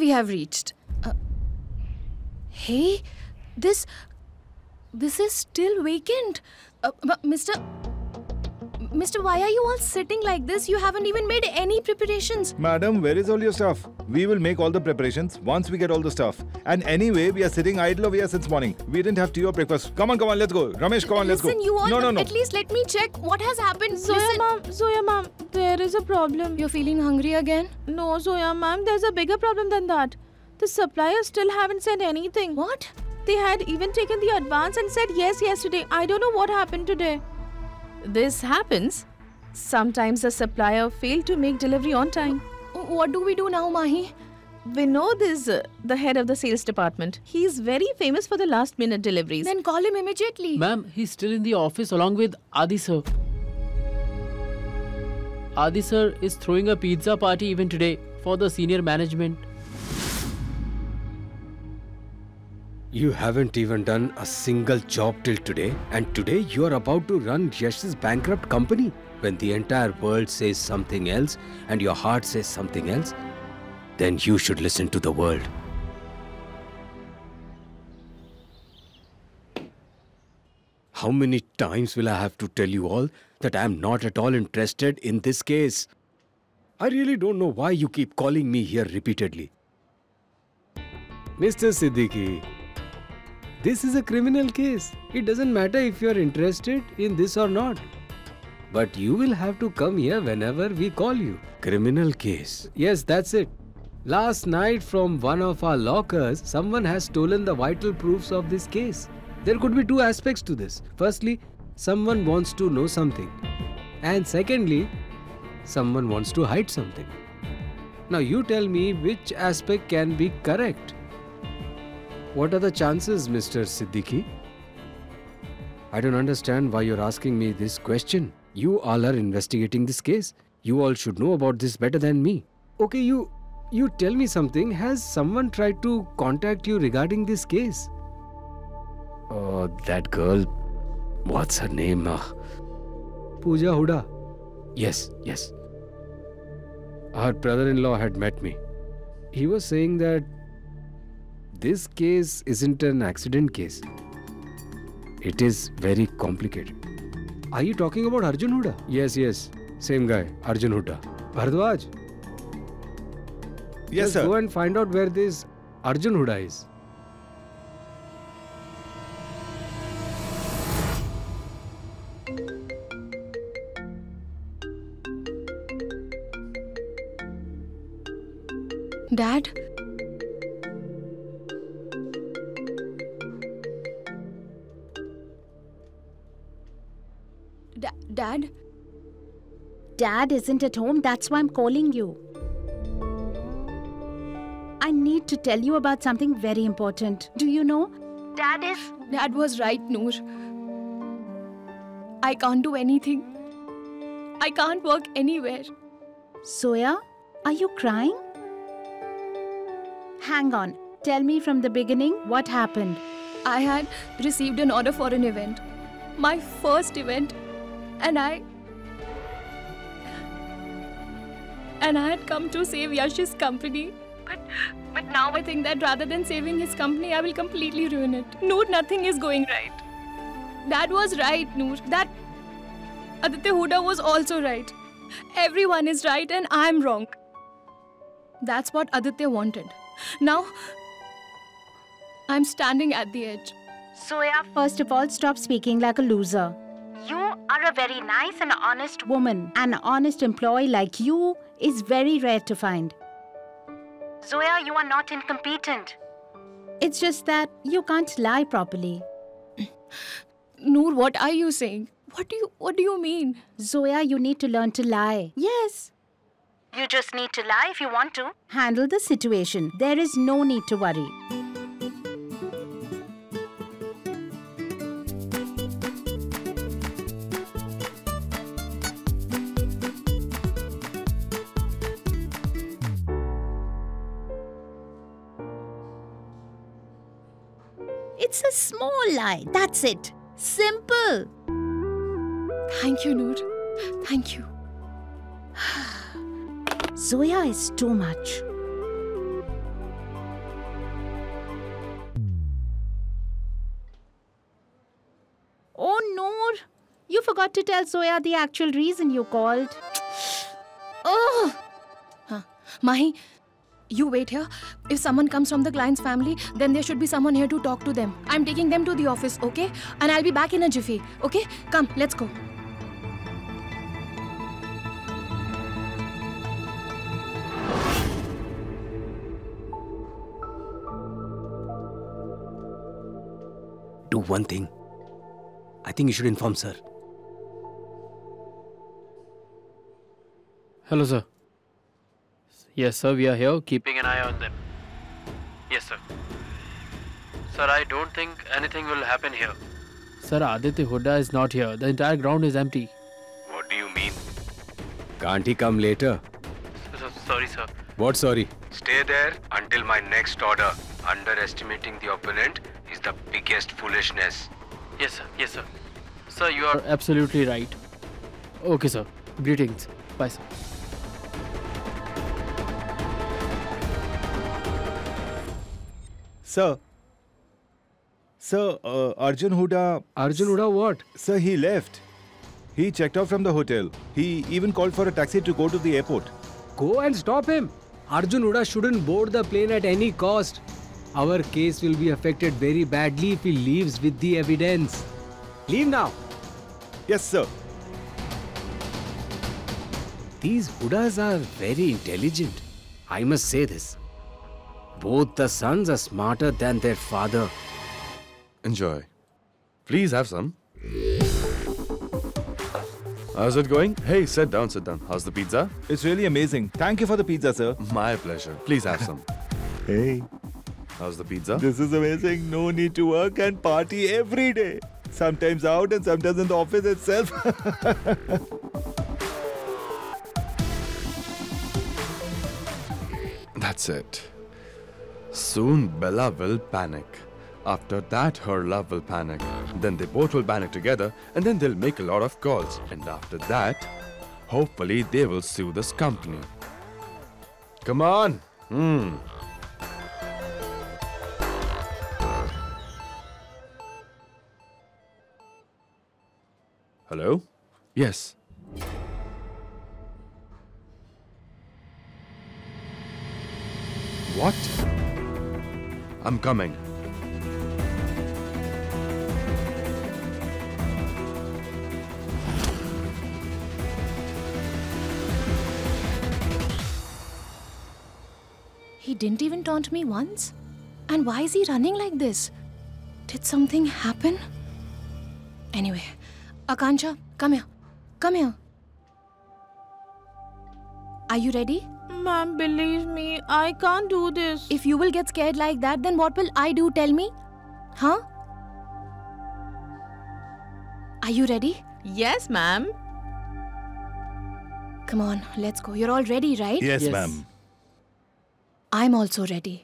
we have reached. Hey, this is still vacant. Mister, why are you all sitting like this? You haven't even made any preparations. Madam, where is all your stuff? We will make all the preparations once we get all the stuff. And anyway, we are sitting idle over here since morning. We didn't have tea or breakfast. Come on, let's go. Ramesh, come on, let's go. Listen, you all, No. at least let me check what has happened. Zoya ma'am, there is a problem. You're feeling hungry again? No, Zoya ma'am, there's a bigger problem than that. The suppliers still haven't said anything. What? They had even taken the advance and said yes yesterday. I don't know what happened today. This happens. Sometimes the supplier failed to make delivery on time. What do we do now, Mahi? Vinod is the head of the sales department. He is very famous for the last-minute deliveries. Then call him immediately. Ma'am, he's still in the office along with Adi sir. Adi sir is throwing a pizza party even today for the senior management. You haven't even done a single job till today, and today you are about to run Yash's bankrupt company. When the entire world says something else and your heart says something else, then you should listen to the world. How many times will I have to tell you all that I am not at all interested in this case? I really don't know why you keep calling me here repeatedly. Mr. Siddiqui, this is a criminal case. It doesn't matter if you're interested in this or not. But you will have to come here whenever we call you. Criminal case. Yes, that's it. Last night from one of our lockers, someone has stolen the vital proofs of this case. There could be two aspects to this. Firstly, someone wants to know something. And secondly, someone wants to hide something. Now you tell me which aspect can be correct. What are the chances, Mr. Siddiqui? I don't understand why you're asking me this question. You all are investigating this case. You all should know about this better than me. Okay, you tell me something. Has someone tried to contact you regarding this case? Oh, that girl. What's her name? Pooja Huda. Yes. Her brother-in-law had met me. He was saying that this case isn't an accident case. It is very complicated. Are you talking about Arjun Huda? Yes. Same guy, Arjun Huda. Bhardwaj. Yes, sir. Go and find out where this Arjun Huda is. Dad? Dad? Dad isn't at home, that's why I'm calling you. I need to tell you about something very important. Do you know? Dad was right, Noor. I can't do anything. I can't work anywhere. Zoya, are you crying? Hang on. Tell me from the beginning what happened. I had received an order for an event. My first event. And I had come to save Yash's company. But now I think that rather than saving his company, I will completely ruin it. Noor, nothing is going right. Dad was right, Noor. That Aditya Huda was also right. Everyone is right and I'm wrong. That's what Aditya wanted. Now, I'm standing at the edge. Zoya, first of all, stop speaking like a loser. You are a very nice and honest woman. An honest employee like you is very rare to find. Zoya, you are not incompetent. It's just that you can't lie properly. Noor, what are you saying? What do you mean? Zoya, you need to learn to lie. Yes. You just need to lie if you want to. Handle the situation. There is no need to worry. It's a small lie. That's it. Simple. Thank you, Noor. Thank you. Zoya is too much. forgot to tell Zoya the actual reason you called. Oh! Mahi, you wait here. If someone comes from the client's family, then there should be someone here to talk to them. I'm taking them to the office, okay? And I'll be back in a jiffy, okay? Come, let's go. Do one thing. I think you should inform sir. Hello, sir. Yes, sir, we are here keeping an eye on them. Yes, sir. Sir, I don't think anything will happen here. Sir, Aditya Hooda is not here. The entire ground is empty. What do you mean? Can't he come later? Sorry, sir. What sorry? Stay there until my next order. Underestimating the opponent is the biggest foolishness. Yes, sir. Yes, sir. Sir, you are absolutely right. Okay, sir. Greetings. Bye, sir. Sir, Arjun Hooda... Arjun Hooda what? Sir, he left. He checked out from the hotel. He even called for a taxi to go to the airport. Go and stop him. Arjun Hooda shouldn't board the plane at any cost. Our case will be affected very badly if he leaves with the evidence. Leave now. Yes, sir. These Hoodas are very intelligent. I must say this. Both the sons are smarter than their father. Enjoy. Please have some. How's it going? Hey, sit down, sit down. How's the pizza? It's really amazing. Thank you for the pizza, sir. My pleasure. Please have some. Hey, How's the pizza? this is amazing. No need to work and party every day. Sometimes out and sometimes in the office itself. That's it. Soon Bella will panic. After that, her love will panic. Then they both will panic together and then they'll make a lot of calls. And after that, hopefully they will sue this company. Come on. Hello? Yes. What? I'm coming. He didn't even taunt me once? And why is he running like this? Did something happen? Anyway, Akansha, come here. Come here. Are you ready? Ma'am, believe me, I can't do this. If you will get scared like that, then what will I do? Tell me. Huh? Are you ready? Yes, ma'am. Come on, let's go. You're all ready, right? Yes, Yes. ma'am. I'm also ready.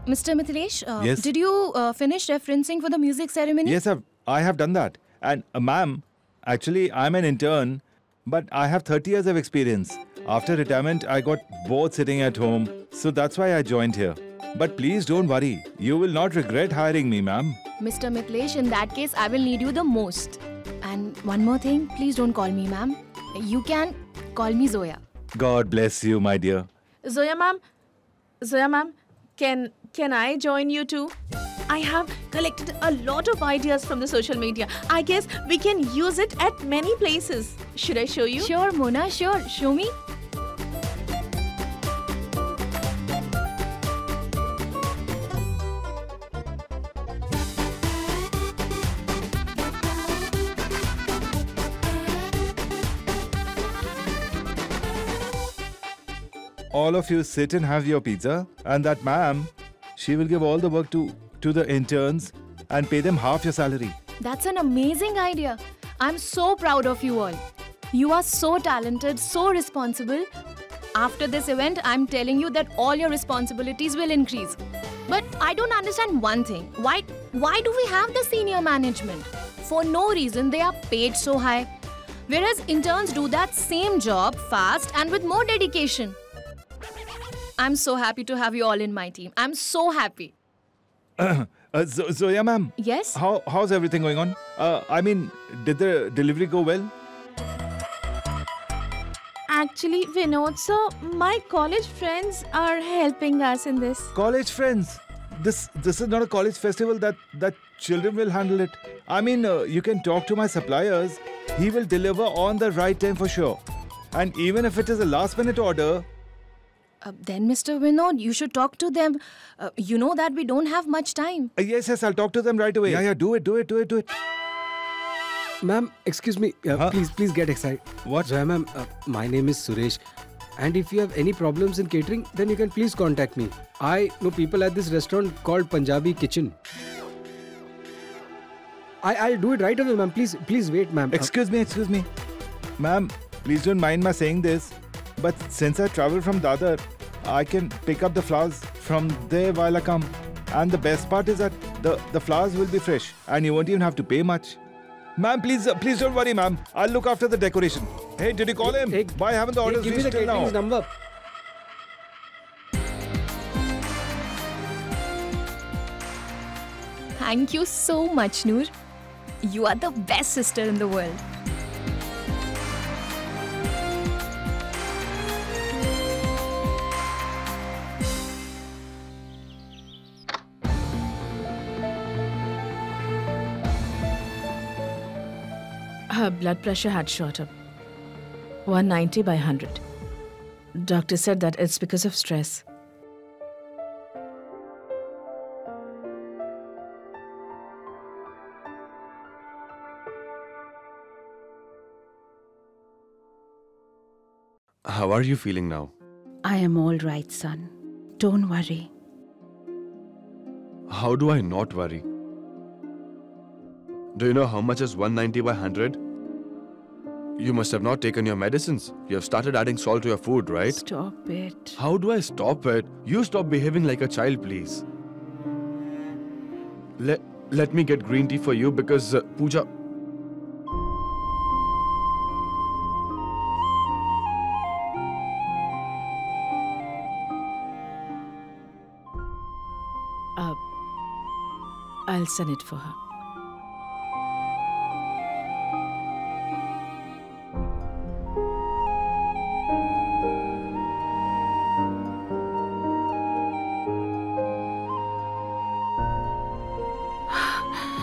Mr. Mithilesh, Yes? did you finish referencing for the music ceremony? Yes, I have done that. And ma'am, actually, I'm an intern, but I have 30 years of experience. After retirement, I got bored sitting at home. So that's why I joined here. But please don't worry. You will not regret hiring me, ma'am. Mr. Mithilesh, in that case, I will need you the most. And one more thing, please don't call me ma'am. You can call me Zoya. God bless you, my dear. Zoya ma'am, can I join you too? I have collected a lot of ideas from the social media. I guess we can use it at many places. Should I show you? Sure, Mona, sure. Show me. All of you sit and have your pizza. And that ma'am, she will give all the work to the interns and pay them half your salary. That's an amazing idea. I'm so proud of you all. You are so talented, so responsible. After this event, I'm telling you that all your responsibilities will increase. But I don't understand one thing. Why do we have the senior management? For no reason, they are paid so high. Whereas interns do that same job fast and with more dedication. I'm so happy to have you all in my team. I'm so happy. Zoya ma'am. Yes? How's everything going on? I mean, did the delivery go well? Actually, Vinod, sir, my college friends are helping us in this. College friends. This is not a college festival that children will handle it. I mean, you can talk to my suppliers. He will deliver on the right time for sure. And even if it is a last minute order. Then, Mr. Vinod, you should talk to them. You know that we don't have much time. Yes, I'll talk to them right away. Yeah, do it. Ma'am, excuse me. Please get excited. What? Zoya ma'am, my name is Suresh. And if you have any problems in catering, then you can please contact me. I know people at this restaurant called Punjabi Kitchen. I'll do it right away, ma'am. Please wait, ma'am. Excuse me. Ma'am, please don't mind my saying this. But since I travel from Dadar, I can pick up the flowers from there while I come. And the best part is that the flowers will be fresh and you won't even have to pay much. Ma'am, please don't worry, ma'am. I'll look after the decoration. Hey, did you call him? Why haven't the orders give me the reached till now? catering's number. Thank you so much, Noor. You are the best sister in the world. Her blood pressure had shot up. 190 by 100. Doctor said that it's because of stress. How are you feeling now? I am all right, son. Don't worry. How do I not worry? Do you know how much is 190 by 100? You must have not taken your medicines. You have started adding salt to your food, right? Stop it. How do I stop it? You stop behaving like a child, please. Let me get green tea for you because Pooja... I'll send it for her.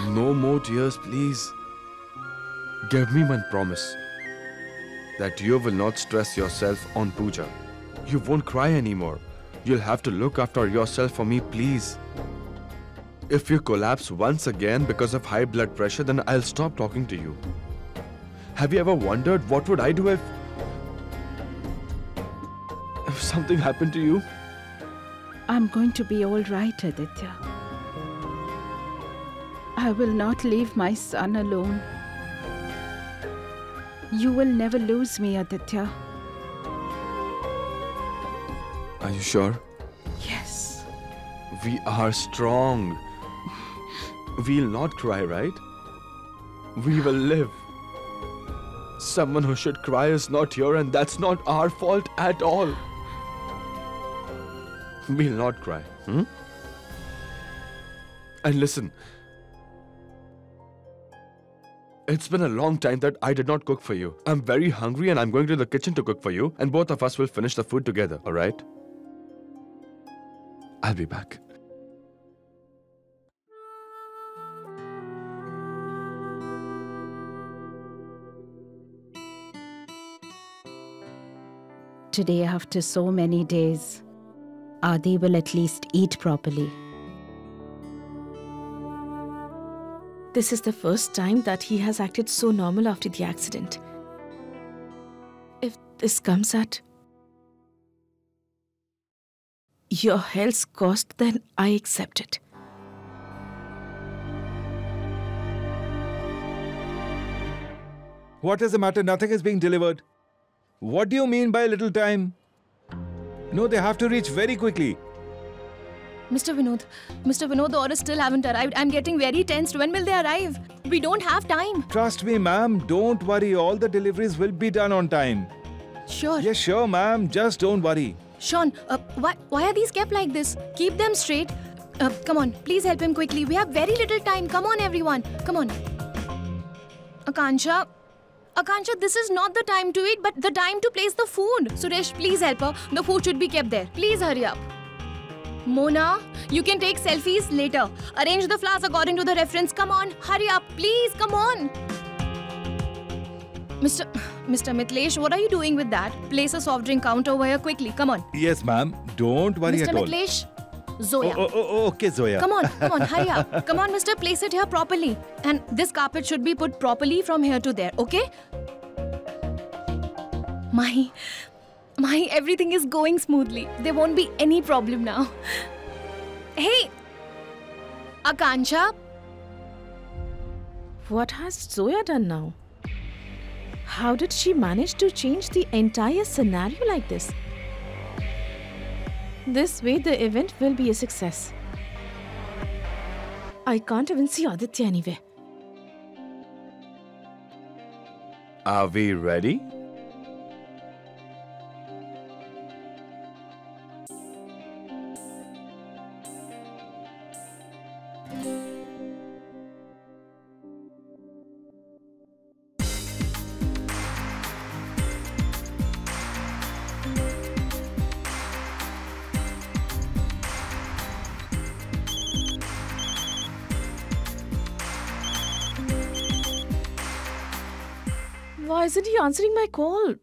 No more tears, please. Give me one promise that you will not stress yourself on Pooja. You won't cry anymore. You'll have to look after yourself for me, please. If you collapse once again because of high blood pressure, then I'll stop talking to you. Have you ever wondered what would I do if something happened to you? I'm going to be all right, Aditya. I will not leave my son alone. You will never lose me, Aditya. Are you sure? Yes. We are strong. We'll not cry, right? We will live. Someone who should cry is not here, and that's not our fault at all. We'll not cry. And listen, it's been a long time that I did not cook for you. I'm very hungry and I'm going to the kitchen to cook for you, and both of us will finish the food together, alright? I'll be back. Today, after so many days, Adi will at least eat properly. This is the first time that he has acted so normal after the accident. If this comes at your health's cost, then I accept it. What is the matter? Nothing is being delivered. What do you mean by little time? No, they have to reach very quickly. Mr. Vinod, the orders still haven't arrived. I'm getting very tensed. When will they arrive? We don't have time. Trust me, ma'am. Don't worry. All the deliveries will be done on time. Sure. Yes, sure, ma'am. Just don't worry. Sean, why are these kept like this? Keep them straight. Come on, please help him quickly. We have very little time. Come on, everyone. Come on. Akansha, this is not the time to eat, but the time to place the food. Suresh, please help her. The food should be kept there. Please hurry up. Mona, you can take selfies later. Arrange the flowers according to the reference. Come on, hurry up. Please, come on. Mr. Mitlesh, what are you doing with that? Place a soft drink counter over here quickly. Come on. Yes, ma'am. Don't worry at all. Mr. Mitlesh, Zoya. Okay, Zoya. Come on, hurry up. Come on, mister, place it here properly. And this carpet should be put properly from here to there, okay? Mahi, everything is going smoothly. There won't be any problem now. Hey, Akansha. What has Zoya done now? How did she manage to change the entire scenario like this? This way, the event will be a success. I can't even see Aditya anywhere. Are we ready? Why isn't he answering my call?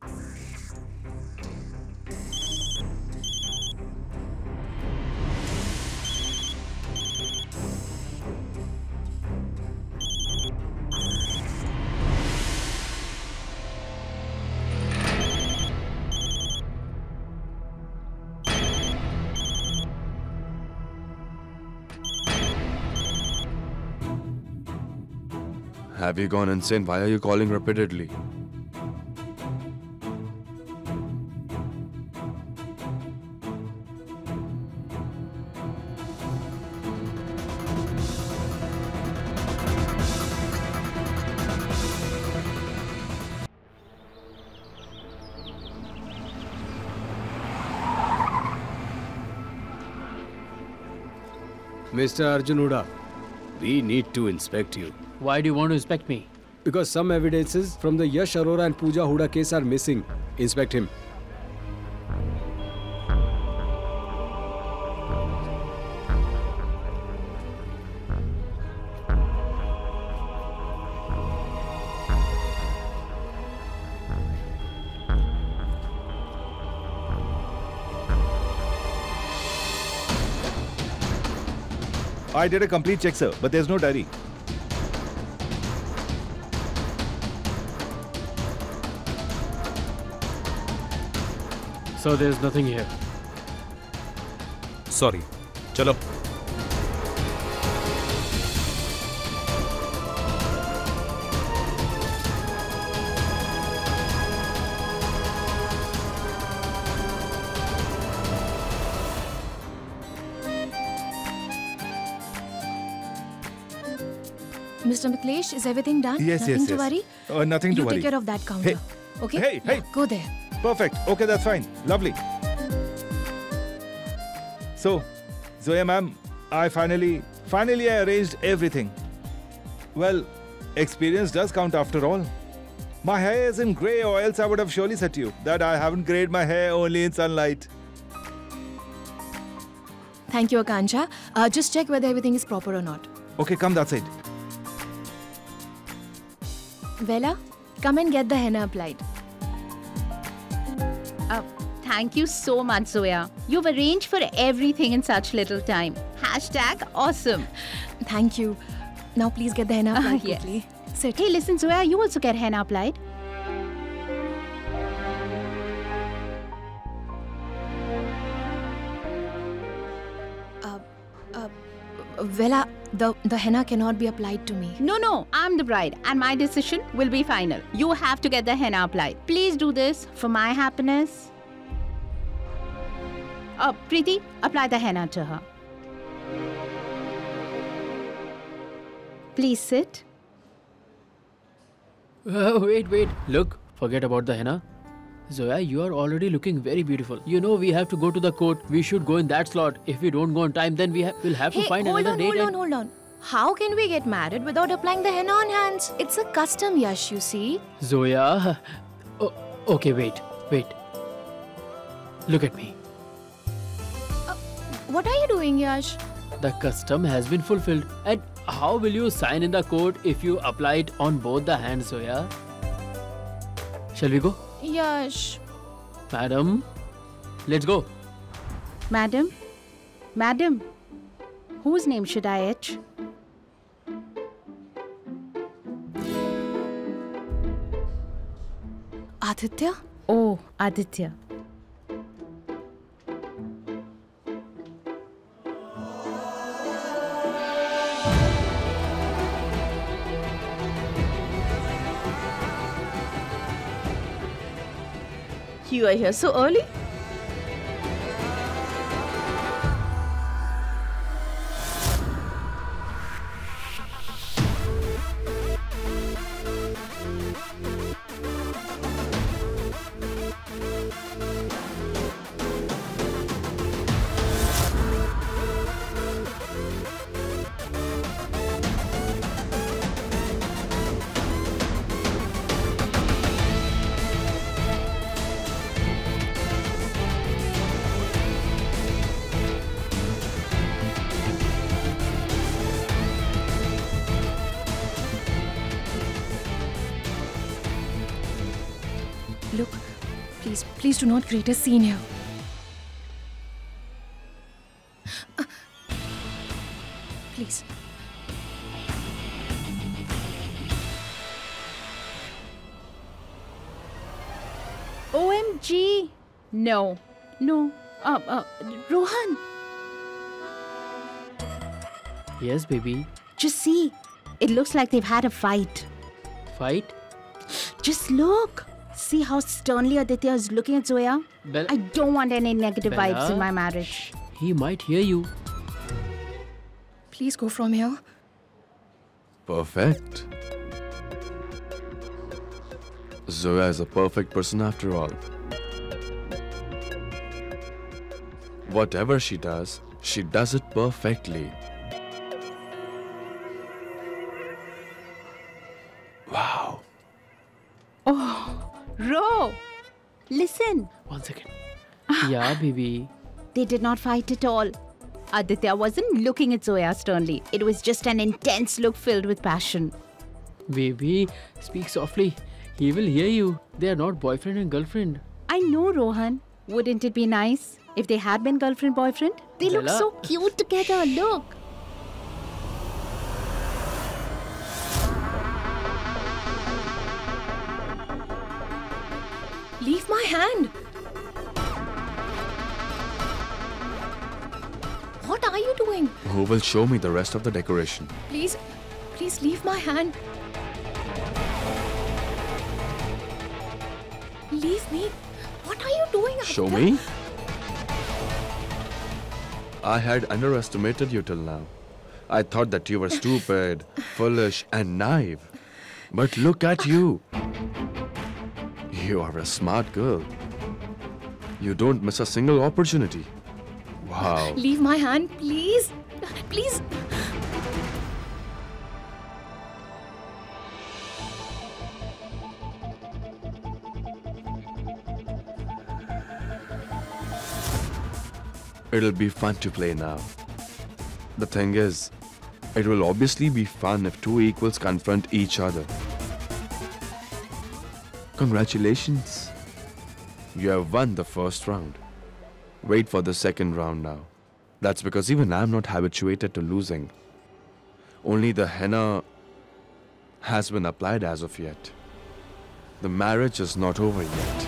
Have you gone insane? Why are you calling repeatedly? Mr. Arjun Huda, we need to inspect you. Why do you want to inspect me? Because some evidences from the Yash Arora and Pooja Huda case are missing. Inspect him. I did a complete check, sir, but there's no diary. So there's nothing here. Sorry. Chalo. Mr. Mitlesh, is everything done? Yes, Nothing yes, to yes. worry? Nothing to You worry. take care of that counter. Hey. Okay? Hey, hey. Go there. Perfect. Okay, that's fine. Lovely. So, Zoya ma'am, I finally I arranged everything. Well, experience does count after all. My hair is in grey, or else I would have surely said to you that I haven't grayed my hair only in sunlight. Thank you, Akansha. Just check whether everything is proper or not. Okay, come that side. Vela, come and get the henna applied. Thank you so much, Zoya. You've arranged for everything in such little time. #awesome. Thank you. Now please get the henna applied Yes. quickly. Sit. Hey, listen, Zoya, you also get henna applied. Vela, the henna cannot be applied to me. No, I'm the bride and my decision will be final. You have to get the henna applied. Please do this for my happiness. Preeti, apply the henna to her. Please sit. Wait. Look, forget about the henna. Zoya, you are already looking very beautiful. You know we have to go to the court. We should go in that slot. If we don't go on time, then we'll have to find another date. Hold on. How can we get married without applying the henna on hands? It's a custom, Yash, you see. Zoya. Oh, okay, wait. Look at me. What are you doing, Yash? The custom has been fulfilled. And how will you sign in the court if you apply it on both the hands, Zoya? Shall we go? Yash. Madam, let's go. Madam? Whose name should I etch? Aditya? Oh, Aditya. You are here so early? Look, please do not create a scene here. Please. OMG! No. Rohan, Yes, baby. just see. It looks like they've had a fight. Fight? Just look. See how sternly Aditya is looking at Zoya? Bella, I don't want any negative vibes Bella? in my marriage. he might hear you. Please go from here. Perfect. Zoya is a perfect person after all. Whatever she does it perfectly. Wow. Ro! Listen. 1 second. Yeah, baby. They did not fight at all. Aditya wasn't looking at Zoya sternly. It was just an intense look filled with passion. Baby, speak softly. He will hear you. They are not boyfriend and girlfriend. I know, Rohan. Wouldn't it be nice if they had been girlfriend-boyfriend? They look Bella. so cute together. Look. Leave my hand. What are you doing? Who will show me the rest of the decoration? Please leave my hand. Leave me. What are you doing? Show Aditya? me? I had underestimated you till now. I thought that you were stupid, foolish, and naive. But look at you. You are a smart girl. You don't miss a single opportunity. Wow. Leave my hand, please. Please. It'll be fun to play now. The thing is, it will obviously be fun if two equals confront each other. Congratulations. You have won the first round. Wait for the second round now. That's because even I'm not habituated to losing. Only the henna has been applied as of yet. The marriage is not over yet.